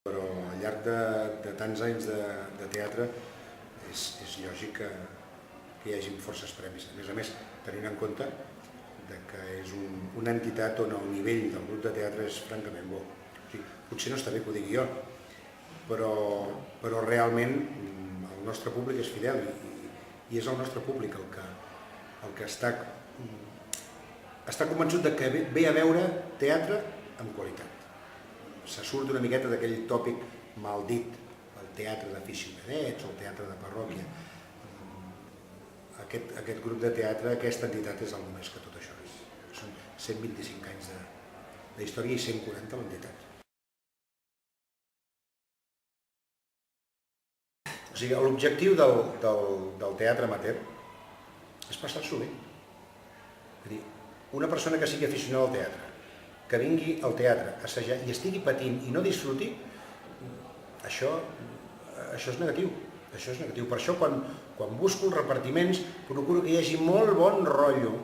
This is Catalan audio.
Però al llarg de tants anys de teatre és lògic que hi hagi forces premis. A més, tenint en compte que és una entitat on el nivell del grup de teatre és francament bo. O sigui, potser no està bé que ho digui jo, però realment el nostre públic és fidel i és el nostre públic el que està convençut de que ve a veure teatre amb qualitat. Se surt una miqueta d'aquell tòpic mal dit, el teatre d'aficionadets o el teatre de parròquia. Aquest grup de teatre, aquesta entitat és alguna més que tot això. Són 125 anys d'història i 140 a l'entitat. O sigui, l'objectiu del teatre amateur és passar-s'ho bé. És a dir, una persona que sigui aficionada al teatre, que vingui al teatre a assajar i estigui patint i no disfruti, això és negatiu. Això és negatiu. Per això, quan busco els repartiments, procuro que hi hagi molt bon rotllo,